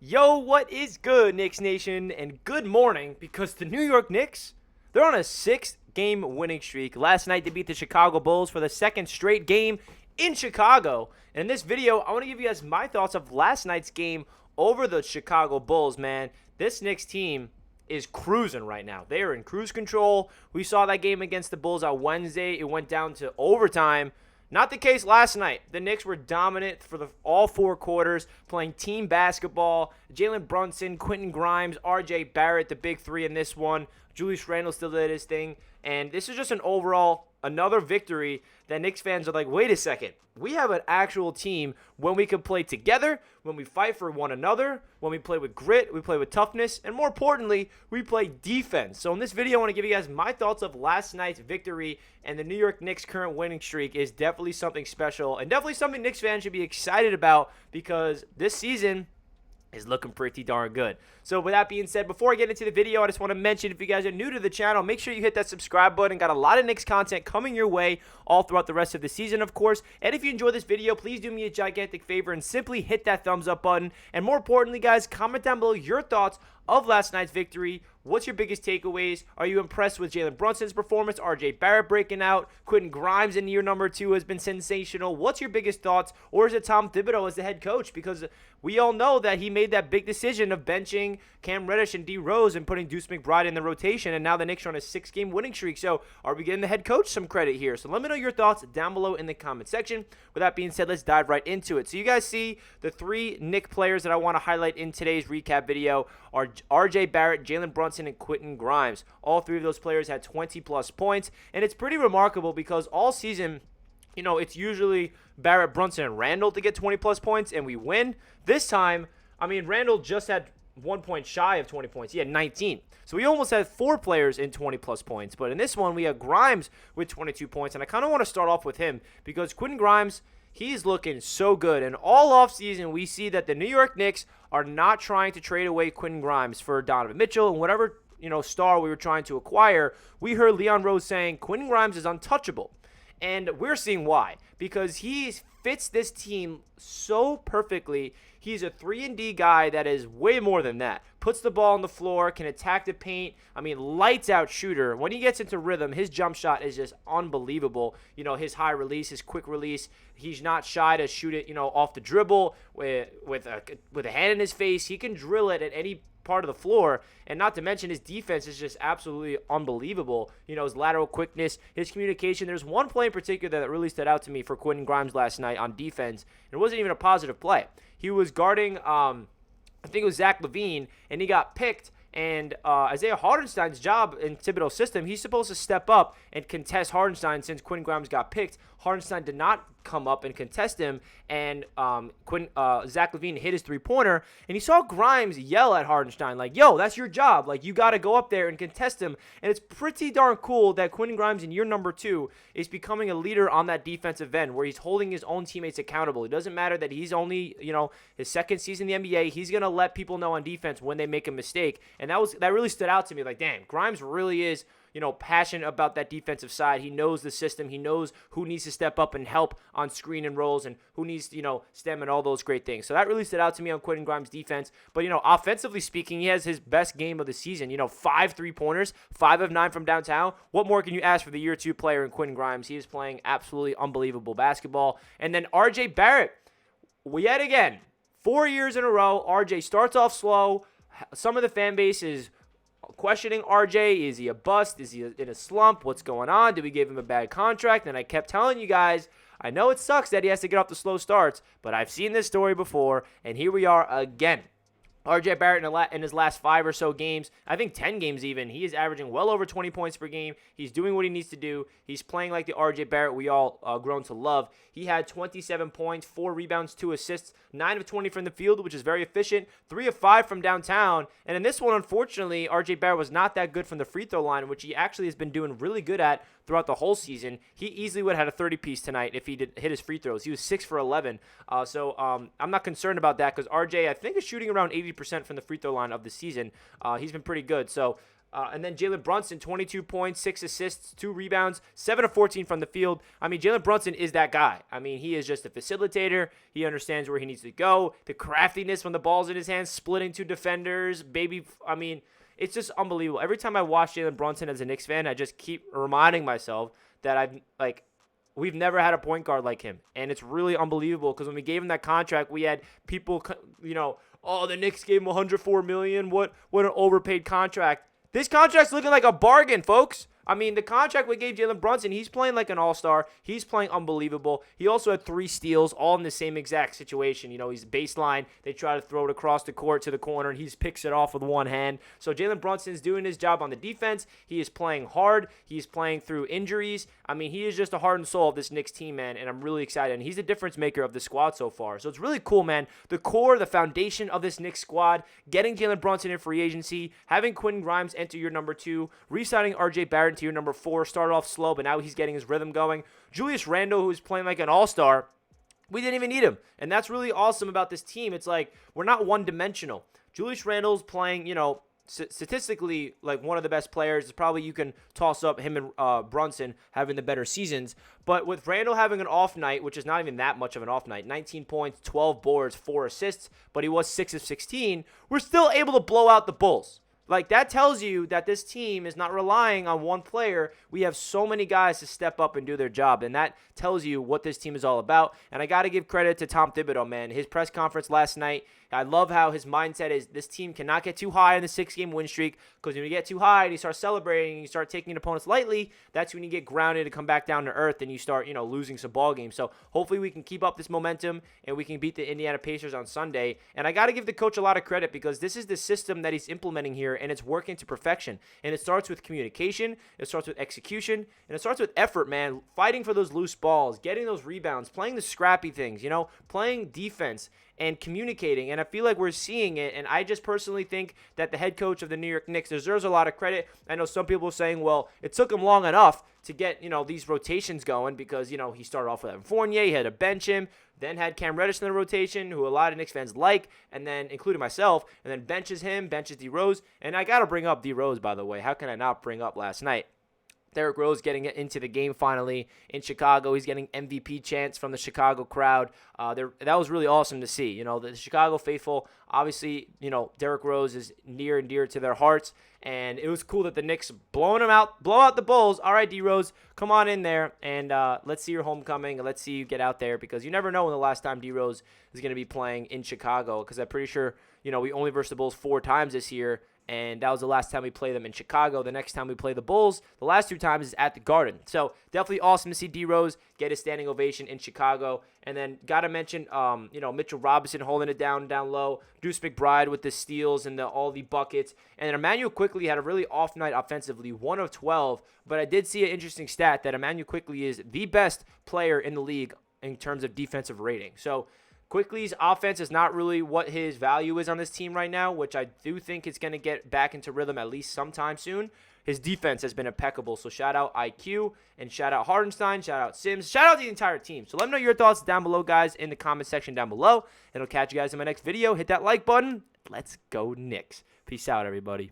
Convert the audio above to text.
Yo, what is good, Knicks Nation? And good morning, because the New York Knicks, they're on a 6-game winning streak. Last night, they beat the Chicago Bulls for the second straight game in Chicago. And in this video, I want to give you guys my thoughts of last night's game over the Chicago Bulls, man. This Knicks team is cruising right now. They are in cruise control. We saw that game against the Bulls on Wednesday. It went down to overtime. Not the case last night. The Knicks were dominant for all four quarters, playing team basketball. Jalen Brunson, Quentin Grimes, RJ Barrett, the big three in this one. Julius Randle still did his thing. And this is just another victory that Knicks fans are like, wait a second. We have an actual team when we can play together, when we fight for one another, when we play with grit, we play with toughness, and more importantly, we play defense. So in this video, I want to give you guys my thoughts of last night's victory, and the New York Knicks' current winning streak is definitely something special and definitely something Knicks fans should be excited about because this season is looking pretty darn good. So with that being said, before I get into the video, I just want to mention, if you guys are new to the channel, make sure you hit that subscribe button. Got a lot of Knicks content coming your way all throughout the rest of the season, of course. And if you enjoy this video, please do me a gigantic favor and simply hit that thumbs up button. And more importantly, guys, comment down below your thoughts of last night's victory. What's your biggest takeaways? Are you impressed with Jalen Brunson's performance? RJ Barrett breaking out? Quentin Grimes in year number 2 has been sensational. What's your biggest thoughts? Or is it Tom Thibodeau as the head coach? Because we all know that he made that big decision of benching Cam Reddish and D Rose and putting Deuce McBride in the rotation, and now the Knicks are on a 6-game winning streak. So are we getting the head coach some credit here? So let me know your thoughts down below in the comment section. With that being said, let's dive right into it. So you guys see the 3 Knicks players that I want to highlight in today's recap video are RJ Barrett, Jalen Brunson, and Quentin Grimes. All 3 of those players had 20-plus points, and it's pretty remarkable because all season, you know, it's usually Barrett, Brunson, and Randle to get 20-plus points, and we win. This time, I mean, Randle just had 1 point shy of 20 points. He had 19. So we almost had 4 players in 20-plus points. But in this one, we have Grimes with 22 points, and I kind of want to start off with him because Quentin Grimes, he's looking so good. And all offseason, we see that the New York Knicks are not trying to trade away Quentin Grimes for Donovan Mitchell and whatever, you know, star we were trying to acquire. We heard Leon Rose saying Quentin Grimes is untouchable. And we're seeing why. Because he fits this team so perfectly. He's a 3-and-D guy that is way more than that. Puts the ball on the floor, can attack the paint. I mean, lights out shooter. When he gets into rhythm, his jump shot is just unbelievable. You know, his high release, his quick release. He's not shy to shoot it, you know, off the dribble with a hand in his face. He can drill it at any part of the floor, and not to mention his defense is just absolutely unbelievable. You know, his lateral quickness, his communication. There's one play in particular that really stood out to me for Quentin Grimes last night on defense. It wasn't even a positive play. He was guarding, I think it was Zach LaVine, and he got picked. And Isaiah Hartenstein's job in Thibodeau's system, he's supposed to step up and contest Hartenstein since Quentin Grimes got picked. Hartenstein did not come up and contest him, and Zach LaVine hit his three-pointer, and he saw Grimes yell at Hartenstein, like, yo, that's your job. Like, you got to go up there and contest him. And it's pretty darn cool that Quentin Grimes in year number 2 is becoming a leader on that defensive end where he's holding his own teammates accountable. It doesn't matter that he's only, you know, his second season in the NBA. He's going to let people know on defense when they make a mistake. And that really stood out to me. Like, damn, Grimes really is, you know, passionate about that defensive side. He knows the system. He knows who needs to step up and help on screen and rolls and who needs to, you know, stem and all those great things. So that really stood out to me on Quentin Grimes' defense. But, you know, offensively speaking, he has his best game of the season. You know, 5 3-pointers, 5 of 9 from downtown. What more can you ask for the year 2 player in Quentin Grimes? He is playing absolutely unbelievable basketball. And then RJ Barrett, yet again, 4 years in a row, RJ starts off slow. Some of the fan base is questioning RJ. Is he a bust? Is he in a slump? What's going on? Did we give him a bad contract? And I kept telling you guys, I know it sucks that he has to get off the slow starts, but I've seen this story before, and here we are again. RJ Barrett in his last 5 or so games, I think 10 games even, he is averaging well over 20 points per game. He's doing what he needs to do. He's playing like the RJ Barrett we all grown to love. He had 27 points, 4 rebounds, 2 assists, 9 of 20 from the field, which is very efficient, 3 of 5 from downtown. And in this one, unfortunately, RJ Barrett was not that good from the free throw line, which he actually has been doing really good at throughout the whole season. He easily would have had a 30-piece tonight if he did hit his free throws. He was 6 for 11. So I'm not concerned about that because RJ, I think, is shooting around 80% from the free throw line of the season. He's been pretty good. So And then Jalen Brunson, 22 points, 6 assists, 2 rebounds, 7 of 14 from the field. I mean, Jalen Brunson is that guy. I mean, he is just a facilitator. He understands where he needs to go. The craftiness when the ball's in his hands, splitting two defenders, I mean, it's just unbelievable. Every time I watch Jalen Brunson as a Knicks fan, I just keep reminding myself that we've never had a point guard like him. And it's really unbelievable because when we gave him that contract, we had people, oh, the Knicks gave him $104 million. What an overpaid contract. This contract's looking like a bargain, folks. I mean, the contract we gave Jalen Brunson, he's playing like an all-star. He's playing unbelievable. He also had 3 steals, all in the same exact situation. He's baseline. They try to throw it across the court to the corner, and he picks it off with one hand. So Jalen Brunson's doing his job on the defense. He is playing hard. He's playing through injuries. I mean, he is just the heart and soul of this Knicks team, man, and I'm really excited. And he's the difference maker of the squad so far. So it's really cool, man. The core, the foundation of this Knicks squad, getting Jalen Brunson in free agency, having Quentin Grimes enter your number 2, re-signing RJ Barrett to your number 4, started off slow, but now he's getting his rhythm going. Julius Randle, who's playing like an all-star, we didn't even need him. And that's really awesome about this team. It's like we're not one-dimensional. Julius Randle's playing, statistically like one of the best players. It's probably you can toss up him and Brunson having the better seasons. But with Randle having an off night, which is not even that much of an off night, 19 points, 12 boards, 4 assists, but he was 6 of 16, we're still able to blow out the Bulls. Like, that tells you that this team is not relying on one player. We have so many guys to step up and do their job, and that tells you what this team is all about. And I got to give credit to Tom Thibodeau, man. His press conference last night, I love how his mindset is this team cannot get too high in the 6-game win streak, because when you get too high and you start celebrating and you start taking opponents lightly, that's when you get grounded and come back down to earth and you start, losing some ball games. So hopefully we can keep up this momentum and we can beat the Indiana Pacers on Sunday. And I got to give the coach a lot of credit because this is the system that he's implementing here, and it's working to perfection. And it starts with communication, it starts with execution, and it starts with effort, man. Fighting for those loose balls, getting those rebounds, playing the scrappy things, playing defense and communicating, and I feel like we're seeing it, and I just personally think that the head coach of the New York Knicks deserves a lot of credit. I know some people are saying, well, it took him long enough to get, these rotations going because, he started off with Evan Fournier, he had to bench him, then had Cam Reddish in the rotation, who a lot of Knicks fans like, and then, including myself, and then benches D Rose, and I got to bring up D Rose, by the way. How can I not bring up last night? Derrick Rose getting into the game finally in Chicago. He's getting MVP chants from the Chicago crowd. That was really awesome to see. The Chicago faithful, obviously, Derrick Rose is near and dear to their hearts. And it was cool that the Knicks blow out the Bulls. All right, D Rose, come on in there. And let's see your homecoming. And let's see you get out there because you never know when the last time D Rose is going to be playing in Chicago. Because I'm pretty sure, we only versed the Bulls 4 times this year. And that was the last time we played them in Chicago. The next time we play the Bulls, the last 2 times is at the Garden. So definitely awesome to see D Rose get a standing ovation in Chicago. And then got to mention, Mitchell Robinson holding it down low. Deuce McBride with the steals and all the buckets. And then Emmanuel Quickley had a really off night offensively, 1 of 12. But I did see an interesting stat that Emmanuel Quickley is the best player in the league in terms of defensive rating. So Quickley's offense is not really what his value is on this team right now, which I do think is going to get back into rhythm at least sometime soon. His defense has been impeccable, so shout out IQ, and shout out Hardenstein, shout out Sims, shout out the entire team. So let me know your thoughts down below, guys, in the comment section down below, and I'll catch you guys in my next video. Hit that like button. Let's go Knicks. Peace out, everybody.